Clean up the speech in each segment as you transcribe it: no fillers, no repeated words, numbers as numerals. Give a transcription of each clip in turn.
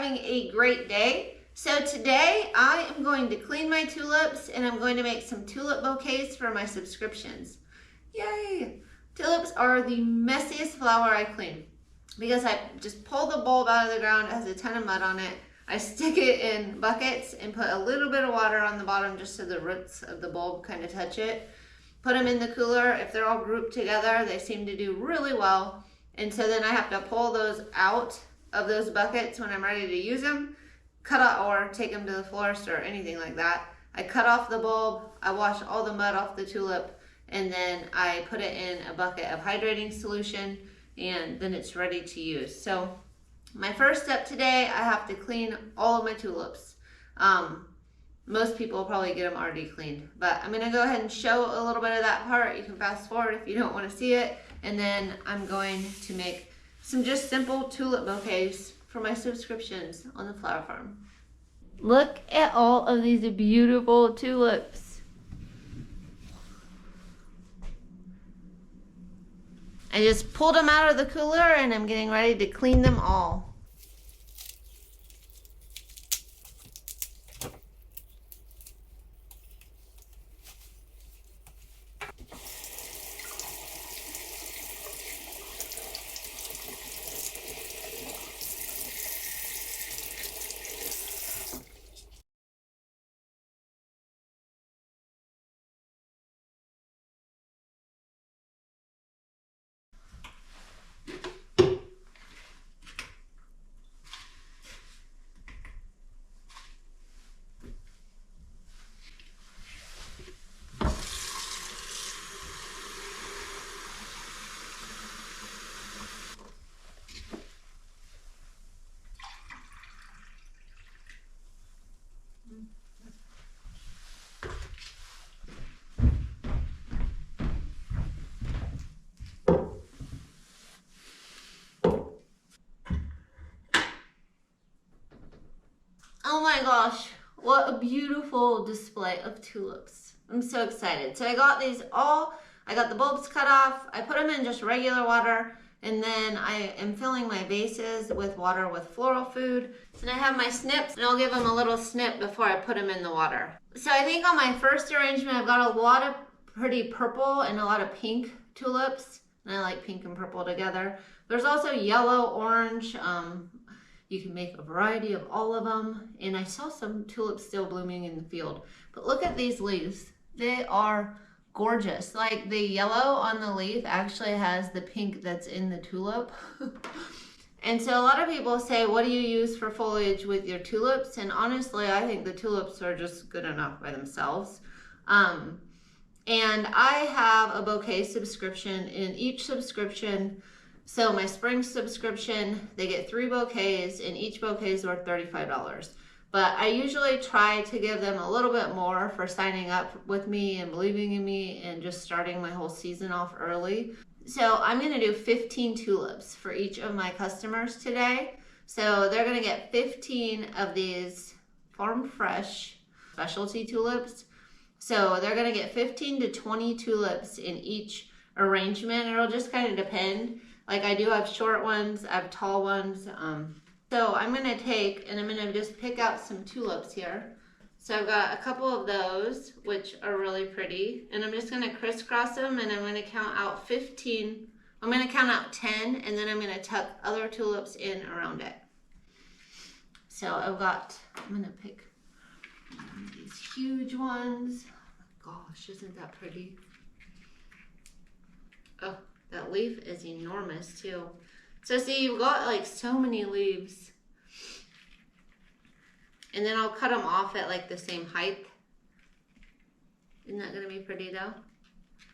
having a great day. So today I am going to clean my tulips and I'm going to make some tulip bouquets for my subscriptions. Yay! Tulips are the messiest flower I clean because I just pull the bulb out of the ground. It has a ton of mud on it. I stick it in buckets and put a little bit of water on the bottom just so the roots of the bulb kind of touch it. Put them in the cooler. If they're all grouped together, they seem to do really well. And so then I have to pull those out of those buckets when I'm ready to use them, cut out or take them to the florist or anything like that. I cut off the bulb, I wash all the mud off the tulip, and then I put it in a bucket of hydrating solution, and then it's ready to use. So my first step today, I have to clean all of my tulips. Most people will probably get them already cleaned, but I'm gonna go ahead and show a little bit of that part. You can fast forward if you don't wanna see it. And then I'm going to make some just simple tulip bouquets for my subscriptions on the flower farm. Look at all of these beautiful tulips. I just pulled them out of the cooler and I'm getting ready to clean them all. Oh my gosh, what a beautiful display of tulips. I'm so excited. So I got these all, I got the bulbs cut off, I put them in just regular water, and then I am filling my vases with water with floral food. And I have my snips, and I'll give them a little snip before I put them in the water. So I think on my first arrangement, I've got a lot of pretty purple and a lot of pink tulips. And I like pink and purple together. There's also yellow, orange, you can make a variety of all of them. And I saw some tulips still blooming in the field. But look at these leaves. They are gorgeous. Like the yellow on the leaf actually has the pink that's in the tulip. And so a lot of people say, what do you use for foliage with your tulips? And honestly, I think the tulips are just good enough by themselves. And I have a bouquet subscription. In each subscription, so my spring subscription, they get 3 bouquets and each bouquet is worth $35. But I usually try to give them a little bit more for signing up with me and believing in me and just starting my whole season off early. So I'm gonna do 15 tulips for each of my customers today. So they're gonna get 15 of these farm fresh specialty tulips. So they're gonna get 15 to 20 tulips in each arrangement. It'll just kind of depend. Like I do have short ones, I have tall ones. So I'm gonna take, and I'm gonna just pick out some tulips here. So I've got a couple of those, which are really pretty. And I'm just gonna crisscross them and I'm gonna count out 15. I'm gonna count out 10 and then I'm gonna tuck other tulips in around it. So I'm gonna pick one of these huge ones. Oh my gosh, isn't that pretty? Oh. That leaf is enormous too. So see, you've got like so many leaves. And then I'll cut them off at like the same height. Isn't that gonna be pretty though?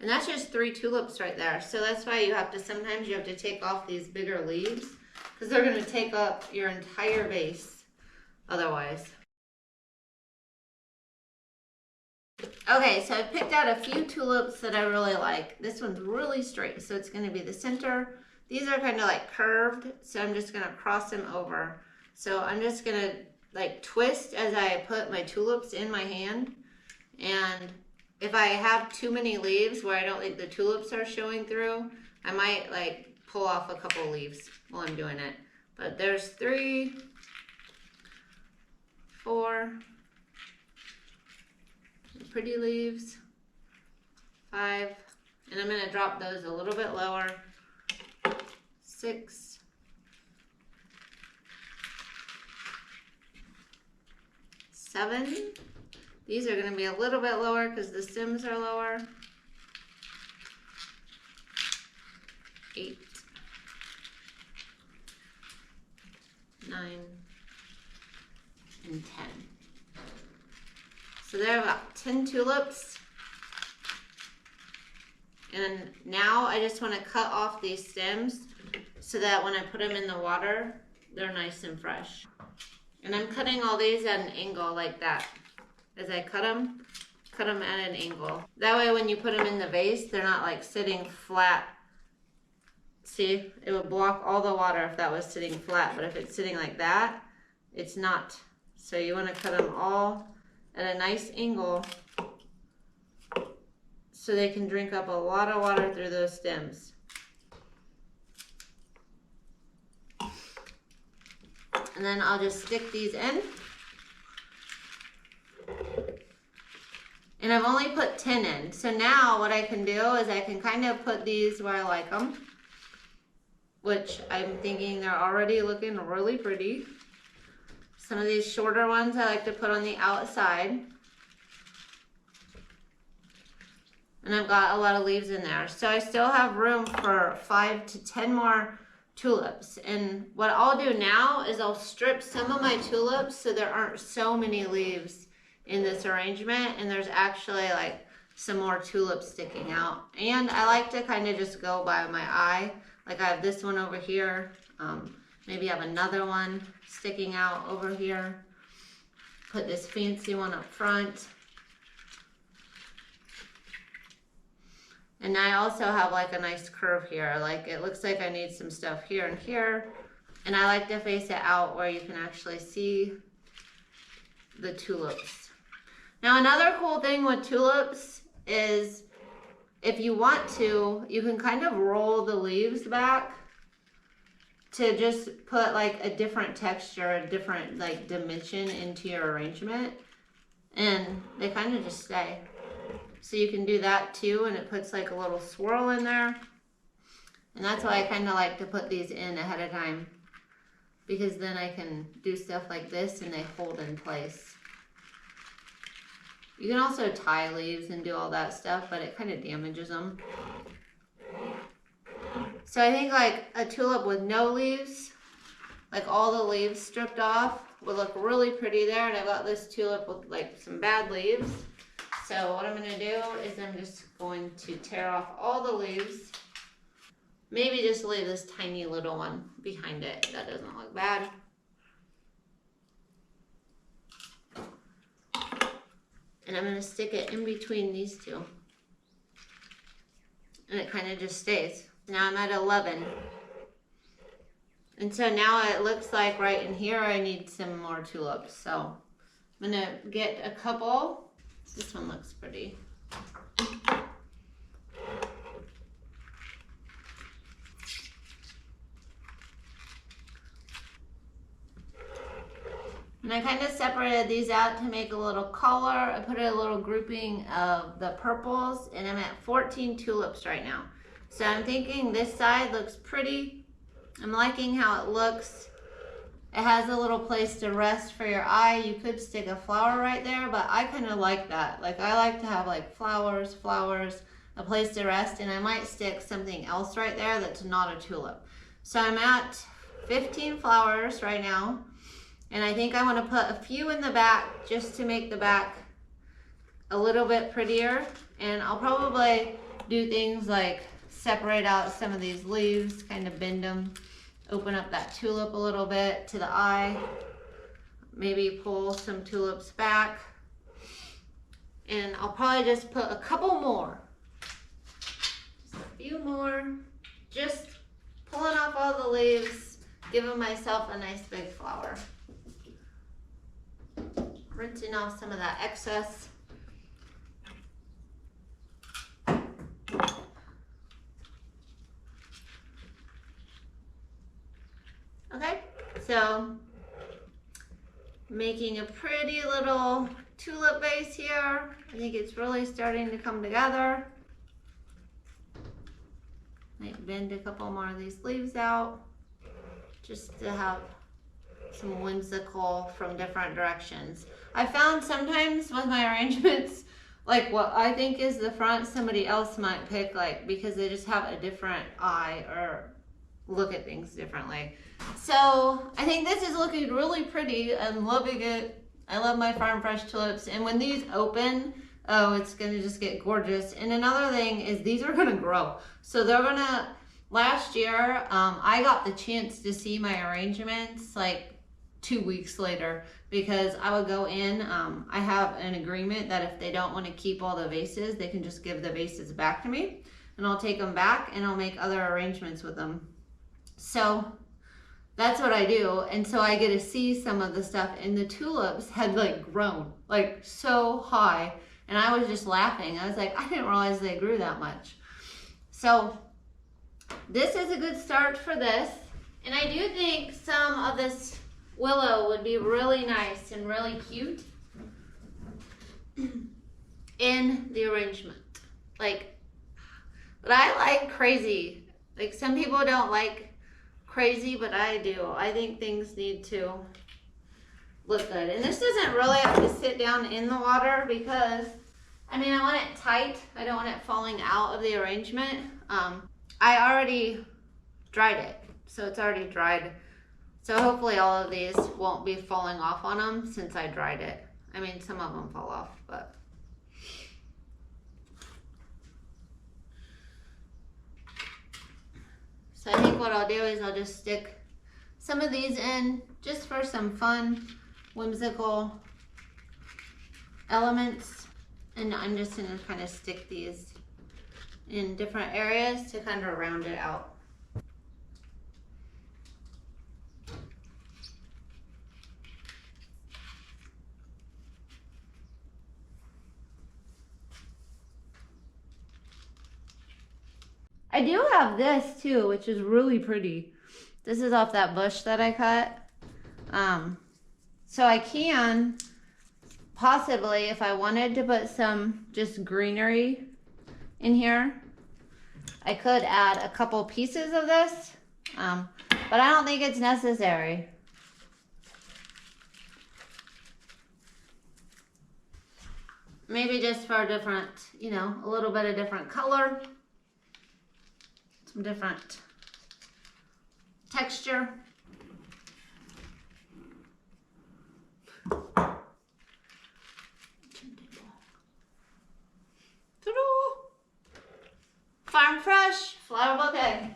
And that's just 3 tulips right there. So that's why sometimes you have to take off these bigger leaves because they're gonna take up your entire vase otherwise. Okay, so I picked out a few tulips that I really like. This one's really straight, so it's gonna be the center. These are kind of like curved, so I'm just gonna cross them over. So I'm just gonna like twist as I put my tulips in my hand. And if I have too many leaves where I don't think the tulips are showing through, I might like pull off a couple leaves while I'm doing it. But there's 3, 4. Pretty leaves. 5. And I'm going to drop those a little bit lower. 6. 7. These are going to be a little bit lower because the stems are lower. 8. 9. And 10. So there are about 10 tulips. And now I just want to cut off these stems so that when I put them in the water, they're nice and fresh. And I'm cutting all these at an angle like that. As I cut them at an angle. That way when you put them in the vase, they're not like sitting flat. See, it would block all the water if that was sitting flat, but if it's sitting like that, it's not. So you want to cut them all at a nice angle so they can drink up a lot of water through those stems. And then I'll just stick these in. And I've only put 10 in. So now what I can do is I can kind of put these where I like them, which I'm thinking they're already looking really pretty. Some of these shorter ones I like to put on the outside. And I've got a lot of leaves in there. So I still have room for 5 to 10 more tulips. And what I'll do now is I'll strip some of my tulips so there aren't so many leaves in this arrangement. And there's actually like some more tulips sticking out. And I like to kind of just go by my eye. Like I have this one over here. Maybe I have another one sticking out over here. Put this fancy one up front. And I also have like a nice curve here. Like it looks like I need some stuff here and here. And I like to face it out where you can actually see the tulips. Now another cool thing with tulips is if you want to, you can kind of roll the leaves back to just put like a different texture, a different like dimension into your arrangement. And they kind of just stay. So you can do that too, and it puts like a little swirl in there. And that's why I kind of like to put these in ahead of time, because then I can do stuff like this and they hold in place. You can also tie leaves and do all that stuff, but it kind of damages them. So I think like a tulip with no leaves, like all the leaves stripped off, would look really pretty there. And I got this tulip with like some bad leaves. So what I'm going to do is I'm just going to tear off all the leaves. Maybe just leave this tiny little one behind it. That doesn't look bad. And I'm going to stick it in between these two. And it kind of just stays. Now I'm at 11. And so now it looks like right in here I need some more tulips. So I'm going to get a couple. This one looks pretty. And I kind of separated these out to make a little color. I put a little grouping of the purples, and I'm at 14 tulips right now. So I'm thinking this side looks pretty. I'm liking how it looks. It has a little place to rest for your eye. You could stick a flower right there, but I kind of like that. Like I like to have like flowers, a place to rest, and I might stick something else right there that's not a tulip. So I'm at 15 flowers right now, and I think I want to put a few in the back just to make the back a little bit prettier. And I'll probably do things like separate out some of these leaves, kind of bend them. Open up that tulip a little bit to the eye. Maybe pull some tulips back. And I'll probably just put a couple more. Just a few more. Just pulling off all the leaves, giving myself a nice big flower. Rinsing off some of that excess. Okay, so making a pretty little tulip vase here. I think it's really starting to come together. Might bend a couple more of these leaves out just to have some whimsical from different directions. I found sometimes with my arrangements, like what I think is the front, somebody else might pick, like, because they just have a different eye or look at things differently. So I think this is looking really pretty. I'm loving it. I love my farm fresh tulips, and when these open, oh, it's gonna just get gorgeous. And another thing is these are gonna grow. So they're gonna, last year, I got the chance to see my arrangements like 2 weeks later, because I would go in, I have an agreement that if they don't want to keep all the vases, they can just give the vases back to me, and I'll take them back and I'll make other arrangements with them. So that's what I do. And so I get to see some of the stuff, and the tulips had like grown like so high, and I was just laughing. I was like, I didn't realize they grew that much. So this is a good start for this. And I do think some of this willow would be really nice and really cute in the arrangement. Like, but I like crazy. Like, some people don't like crazy, but I do. I think things need to look good. And this doesn't really have to sit down in the water because, I mean, I want it tight. I don't want it falling out of the arrangement. I already dried it, so it's already dried. So hopefully all of these won't be falling off on them since I dried it. I mean, some of them fall off, but. So I think what I'll do is I'll just stick some of these in just for some fun, whimsical elements. And I'm just gonna kind of stick these in different areas to kind of round it out. I do have this too, which is really pretty. This is off that bush that I cut. So I can possibly, if I wanted to put some just greenery in here, I could add a couple pieces of this, but I don't think it's necessary. Maybe just for a different, you know, a little bit of different color. Some different texture. Farm fresh flower bouquet.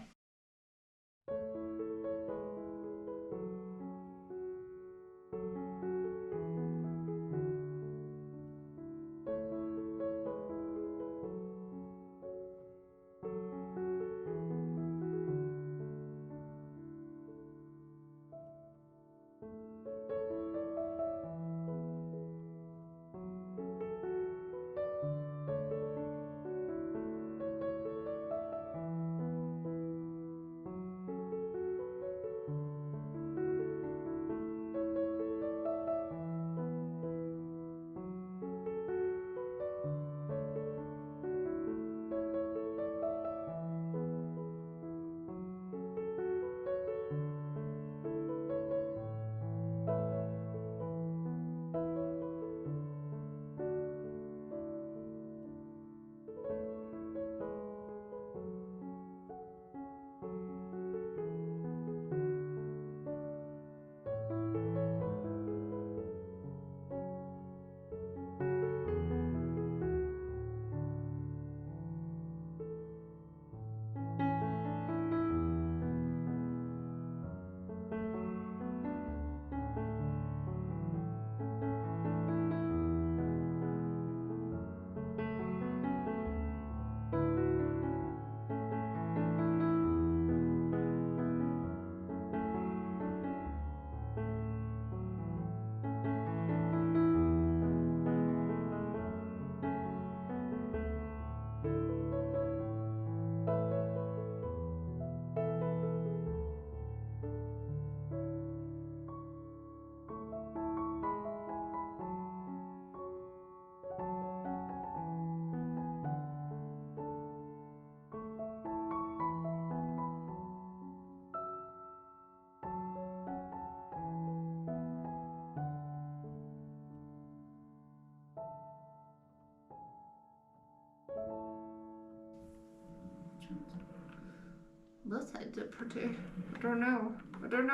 this side's a pretty. I don't know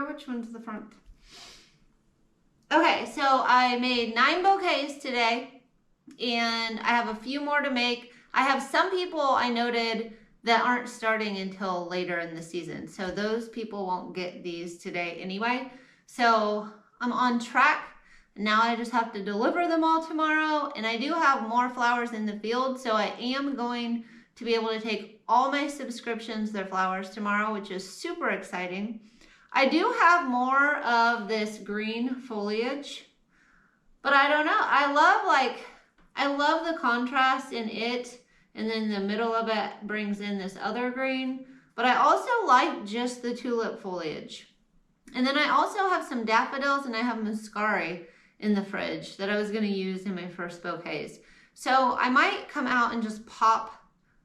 which one's the front. Okay, so I made 9 bouquets today, and I have a few more to make. I have some people I noted that aren't starting until later in the season, so those people won't get these today anyway. So I'm on track. Now I just have to deliver them all tomorrow, and I do have more flowers in the field, so I am going to be able to take all my subscriptions, their flowers tomorrow, which is super exciting. I do have more of this green foliage, but I don't know. I love the contrast in it, and then the middle of it brings in this other green, but I also like just the tulip foliage. And then I also have some daffodils, and I have muscari in the fridge that I was gonna use in my first bouquets. So I might come out and just pop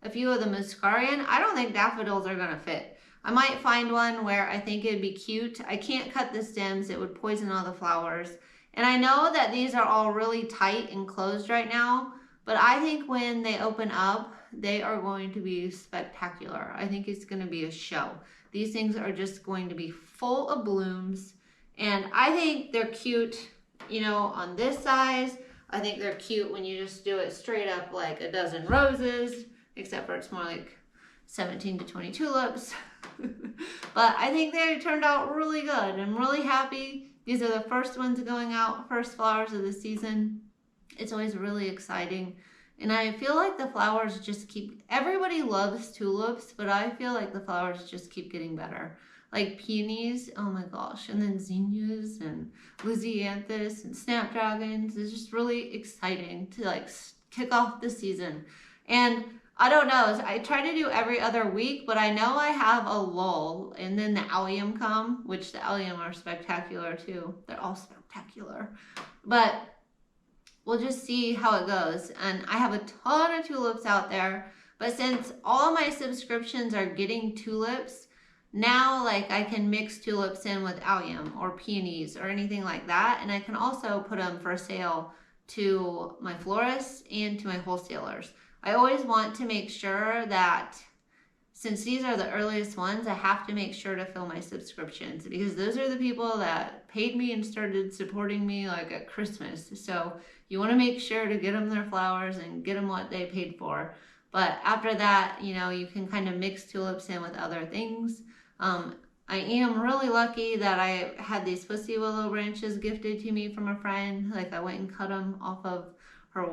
a few of the muscari in. I don't think daffodils are gonna fit. I might find one where I think it'd be cute. I can't cut the stems, it would poison all the flowers. And I know that these are all really tight and closed right now, but I think when they open up, they are going to be spectacular. I think it's gonna be a show. These things are just going to be full of blooms, and I think they're cute, you know, on this size. I think they're cute when you just do it straight up like a dozen roses, except for it's more like 17 to 20 tulips. But I think they turned out really good. I'm really happy. These are the first ones going out, first flowers of the season. It's always really exciting. And I feel like the flowers just keep, everybody loves tulips, but I feel like the flowers just keep getting better. Like peonies, oh my gosh, and then zinnias and lisianthus and snapdragons. It's just really exciting to like kick off the season. And I don't know, I try to do every other week, but I know I have a lull, and then the allium come, which the allium are spectacular too. They're all spectacular. But we'll just see how it goes. And I have a ton of tulips out there, but since all my subscriptions are getting tulips, now like I can mix tulips in with allium or peonies or anything like that. And I can also put them for sale to my florists and to my wholesalers. I always want to make sure that since these are the earliest ones, I have to make sure to fill my subscriptions, because those are the people that paid me and started supporting me like at Christmas. So you want to make sure to get them their flowers and get them what they paid for. But after that, you know, you can kind of mix tulips in with other things. I am really lucky that I had these pussy willow branches gifted to me from a friend. Like I went and cut them off of her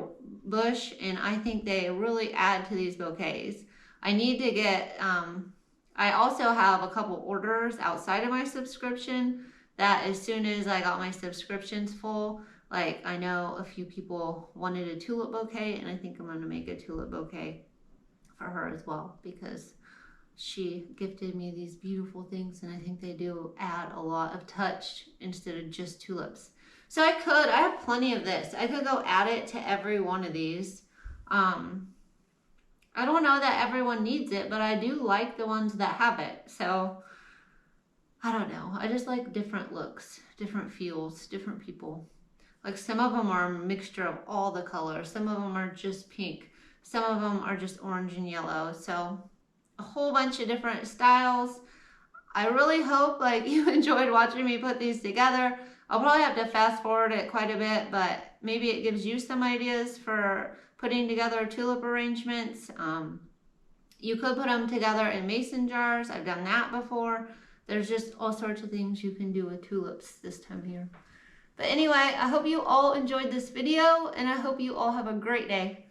bush, and I think they really add to these bouquets. I need to get, I also have a couple orders outside of my subscription that as soon as I got my subscriptions full, like I know a few people wanted a tulip bouquet, and I think I'm gonna make a tulip bouquet for her as well, because she gifted me these beautiful things, and I think they do add a lot of touch instead of just tulips. So I have plenty of this. I could go add it to every one of these. I don't know that everyone needs it, but I do like the ones that have it. So I don't know. I just like different looks, different feels, different people. Like some of them are a mixture of all the colors. Some of them are just pink. Some of them are just orange and yellow. So a whole bunch of different styles. I really hope like you enjoyed watching me put these together. I'll probably have to fast forward it quite a bit, but maybe it gives you some ideas for putting together tulip arrangements. You could put them together in mason jars. I've done that before. There's just all sorts of things you can do with tulips this time of year. But anyway, I hope you all enjoyed this video, and I hope you all have a great day.